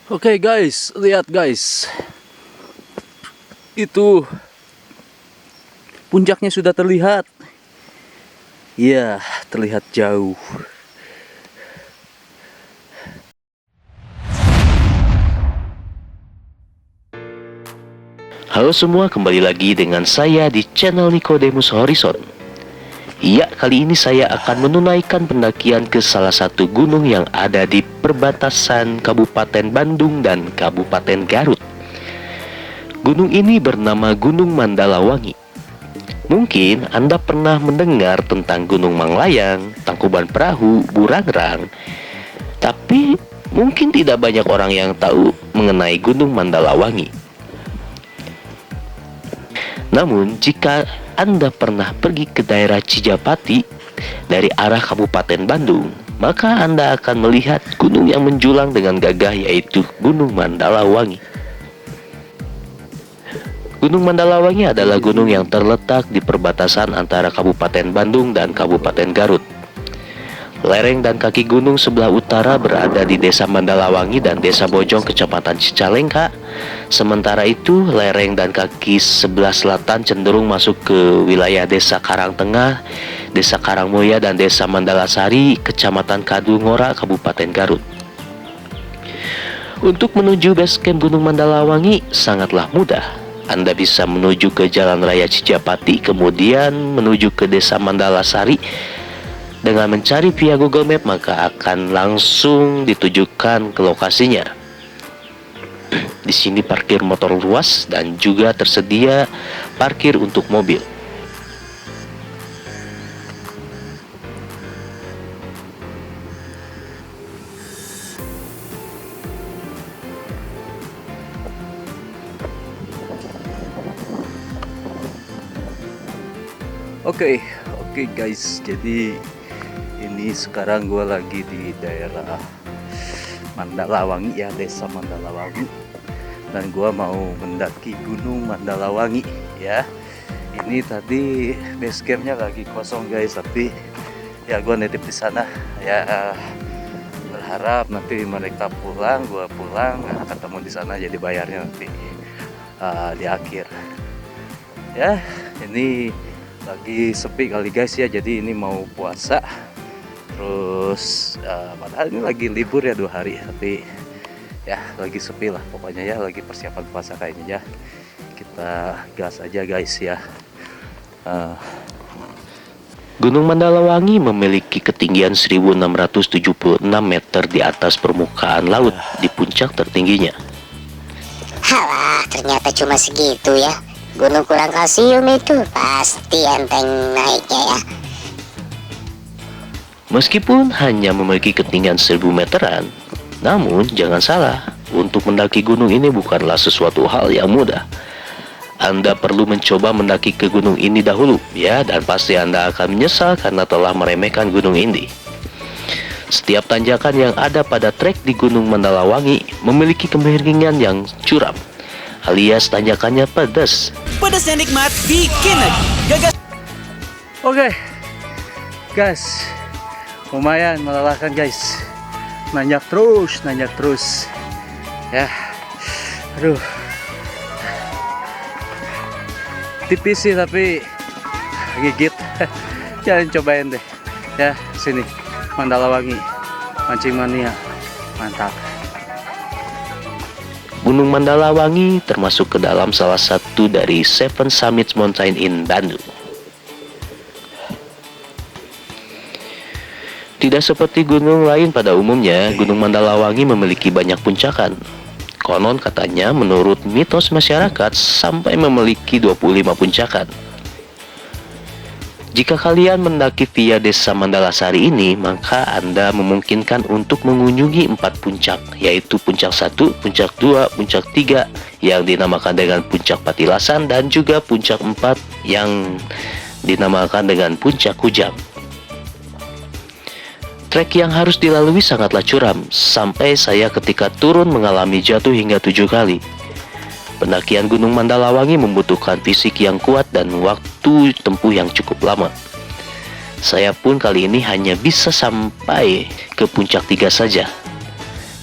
Oke guys, lihat guys. Itu puncaknya sudah terlihat. Ya, terlihat jauh. Halo semua, kembali lagi dengan saya di channel Nicodemus Horizon. Iya, kali ini saya akan menunaikan pendakian ke salah satu gunung yang ada di perbatasan Kabupaten Bandung dan Kabupaten Garut. Gunung ini bernama Gunung Mandalawangi. Mungkin Anda pernah mendengar tentang Gunung Manglayang, Tangkuban Perahu, Burangrang. Tapi mungkin tidak banyak orang yang tahu mengenai Gunung Mandalawangi. Namun, jika Anda pernah pergi ke daerah Cijapati dari arah Kabupaten Bandung, maka Anda akan melihat gunung yang menjulang dengan gagah, yaitu Gunung Mandalawangi. Gunung Mandalawangi adalah gunung yang terletak di perbatasan antara Kabupaten Bandung dan Kabupaten Garut. Lereng dan kaki gunung sebelah utara berada di Desa Mandalawangi dan Desa Bojong, Kecamatan Cicalengka. Sementara itu, lereng dan kaki sebelah selatan cenderung masuk ke wilayah Desa Karangtengah, Desa Karangmoya, dan Desa Mandalasari, Kecamatan Kadungora, Kabupaten Garut. Untuk menuju base camp Gunung Mandalawangi sangatlah mudah. Anda bisa menuju ke Jalan Raya Cijapati, kemudian menuju ke Desa Mandalasari. Dengan mencari via Google Map, maka akan langsung ditujukan ke lokasinya. Di sini parkir motor luas dan juga tersedia parkir untuk mobil. Oke guys, jadi ini sekarang gue lagi di daerah Mandalawangi ya, Desa Mandalawangi, dan gue mau mendaki Gunung Mandalawangi ya. Ini tadi base campnya lagi kosong guys, tapi ya gue nitip di sana ya, berharap nanti mereka pulang, gue pulang, ketemu di sana, jadi bayarnya nanti di akhir ya. Ini lagi sepi kali guys ya, jadi ini mau puasa. Terus padahal ini lagi libur ya 2 hari, tapi ya lagi sepi lah pokoknya ya, lagi persiapan puasa kayaknya ya. Kita gas aja guys ya. Gunung Mandalawangi memiliki ketinggian 1676 meter di atas permukaan laut di puncak tertingginya. Halah, ternyata cuma segitu ya. Gunung kurang kalsium itu pasti enteng naiknya ya. Meskipun hanya memiliki ketinggian 1000 meteran, namun jangan salah, untuk mendaki gunung ini bukanlah sesuatu hal yang mudah. Anda perlu mencoba mendaki ke gunung ini dahulu ya, dan pasti Anda akan menyesal karena telah meremehkan gunung ini. Setiap tanjakan yang ada pada trek di Gunung Mandalawangi memiliki kemiringan yang curam, alias tanjakannya pedas. Pedasnya nikmat, bikin lagi. Gagas. Oke guys, lumayan melelahkan guys, nanjak terus ya. Aduh, tipis sih tapi gigit. Jangan cobain deh ya, sini Mandalawangi, mancing mania, mantap. Gunung Mandalawangi termasuk ke dalam salah satu dari 7 Summits Mountain in Bandung. Tidak seperti gunung lain pada umumnya, Gunung Mandalawangi memiliki banyak puncakan. Konon katanya menurut mitos masyarakat sampai memiliki 25 puncakan. Jika kalian mendaki via Desa Mandalasari ini, maka Anda memungkinkan untuk mengunjungi 4 puncak, yaitu Puncak 1, Puncak 2, Puncak 3 yang dinamakan dengan Puncak Patilasan, dan juga Puncak 4 yang dinamakan dengan Puncak Kujang. Trek yang harus dilalui sangatlah curam, sampai saya ketika turun mengalami jatuh hingga 7 kali. Pendakian Gunung Mandalawangi membutuhkan fisik yang kuat dan waktu tempuh yang cukup lama. Saya pun kali ini hanya bisa sampai ke puncak 3 saja.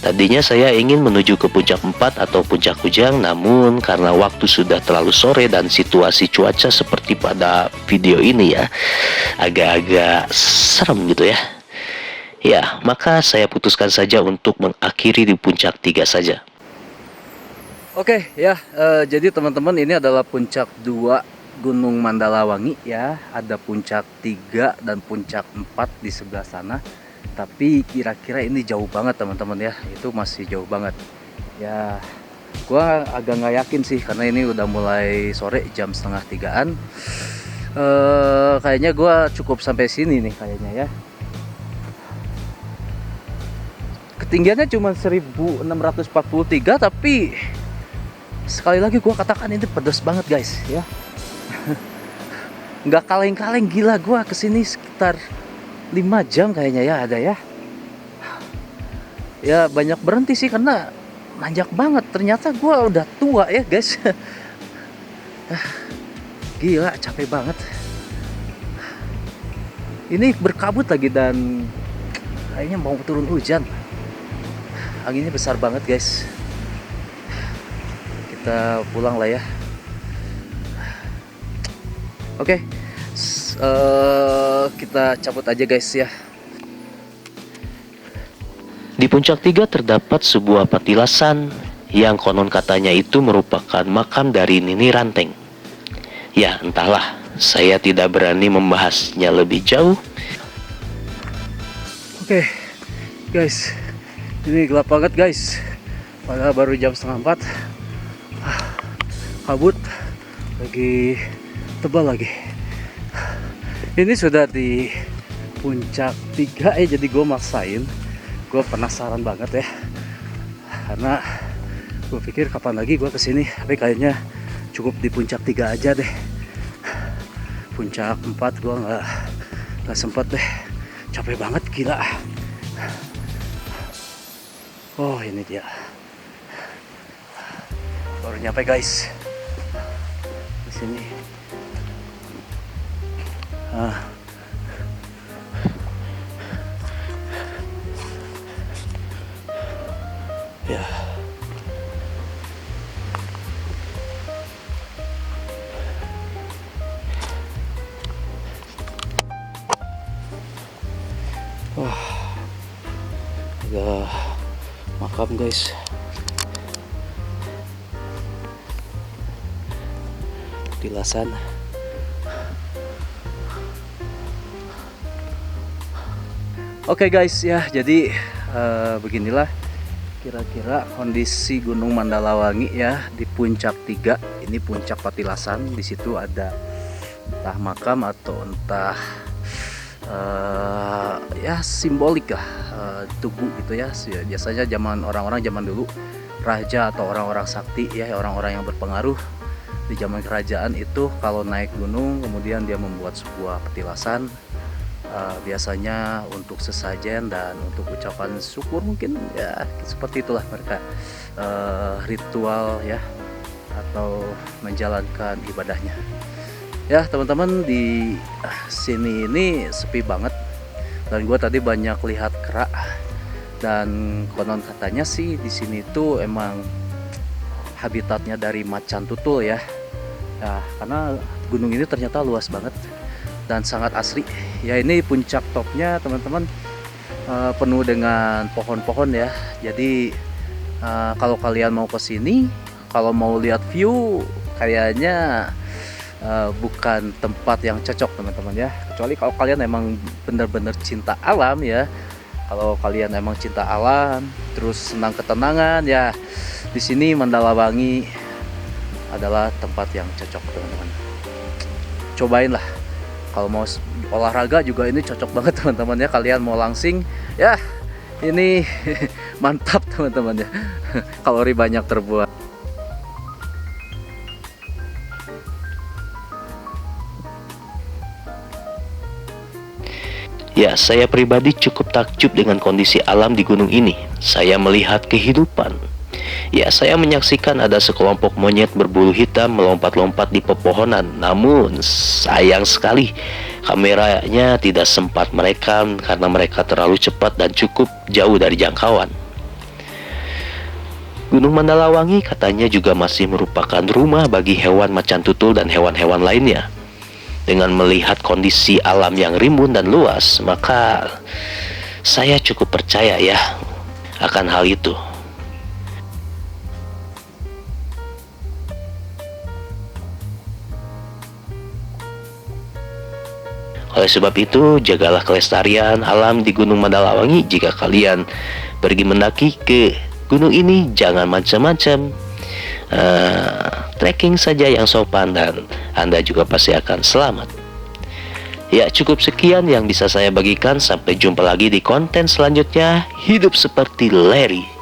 Tadinya saya ingin menuju ke puncak 4 atau puncak Kujang, namun karena waktu sudah terlalu sore dan situasi cuaca seperti pada video ini ya, agak-agak serem gitu ya. Ya, maka saya putuskan saja untuk mengakhiri di puncak 3 saja. Oke ya, jadi teman-teman ini adalah puncak 2 Gunung Mandalawangi ya. Ada puncak 3 dan puncak 4 di sebelah sana. Tapi kira-kira ini jauh banget teman-teman ya. Itu masih jauh banget. Ya, gua agak nggak yakin sih karena ini udah mulai sore jam setengah 3-an. Kayaknya gua cukup sampai sini nih kayaknya ya. Ketinggiannya cuma 1643 tapi sekali lagi gua katakan ini pedas banget guys ya. Nggak kaleng-kaleng, gila, gua kesini sekitar 5 jam kayaknya ya ada ya. Ya banyak berhenti sih karena nanjak banget. Ternyata gua udah tua ya guys. Gila, capek banget. Ini berkabut lagi dan kayaknya mau turun hujan. Anginnya besar banget guys. Kita pulang lah ya. Oke, kita cabut aja guys ya. Di puncak 3 terdapat sebuah petilasan yang konon katanya itu merupakan makam dari Nini Ranteng. Ya, entahlah, saya tidak berani membahasnya lebih jauh. Oke, guys, ini gelap banget guys. Padahal baru jam setengah 4. Kabut lagi tebal lagi. Ini sudah di puncak 3 jadi gue maksain. Gue penasaran banget ya. Karena gue pikir kapan lagi gue kesini. Tapi kayaknya cukup di puncak 3 aja deh. Puncak 4 gue nggak sempet deh. Capek banget, gila. Oh, ini dia. Baru nyampe guys. Di sini. Ya. Wah. Ada makam guys. Petilasan. Oke guys ya, jadi beginilah kira-kira kondisi Gunung Mandalawangi ya di puncak 3. Ini puncak petilasan. Di situ ada entah makam atau entah ya simbolik lah, tugu gitu ya. Biasanya orang-orang zaman dulu, raja atau orang-orang sakti ya, orang-orang yang berpengaruh di zaman kerajaan itu kalau naik gunung kemudian dia membuat sebuah petilasan. Biasanya untuk sesajen dan untuk ucapan syukur mungkin ya, seperti itulah mereka ritual ya atau menjalankan ibadahnya. Ya teman-teman, di sini ini sepi banget dan gue tadi banyak lihat kera dan konon katanya sih di sini tuh emang habitatnya dari macan tutul ya. Ya karena gunung ini ternyata luas banget dan sangat asri. Ya ini puncak topnya teman-teman, penuh dengan pohon-pohon ya. Jadi kalau kalian mau ke sini, kalau mau lihat view kayaknya bukan tempat yang cocok teman-teman ya. Kecuali kalau kalian emang benar-benar cinta alam ya. Kalau kalian emang cinta alam, terus senang ketenangan ya, di sini Mandalawangi adalah tempat yang cocok teman-teman. Cobain lah. Kalau mau olahraga juga ini cocok banget teman-teman ya. Kalian mau langsing ya, ini mantap teman-teman ya. Kalori banyak terbuat. Ya, saya pribadi cukup takjub dengan kondisi alam di gunung ini. Saya melihat kehidupan. Ya, saya menyaksikan ada sekelompok monyet berbulu hitam melompat-lompat di pepohonan. Namun, sayang sekali kameranya tidak sempat merekam karena mereka terlalu cepat dan cukup jauh dari jangkauan. Gunung Mandalawangi katanya juga masih merupakan rumah bagi hewan macan tutul dan hewan-hewan lainnya. Dengan melihat kondisi alam yang rimbun dan luas, maka saya cukup percaya ya akan hal itu. Oleh sebab itu, jagalah kelestarian alam di Gunung Mandalawangi. Jika kalian pergi mendaki ke gunung ini, jangan macam-macam. Trekking saja yang sopan dan Anda juga pasti akan selamat. Ya, cukup sekian yang bisa saya bagikan. Sampai jumpa lagi di konten selanjutnya. Hidup seperti Larry.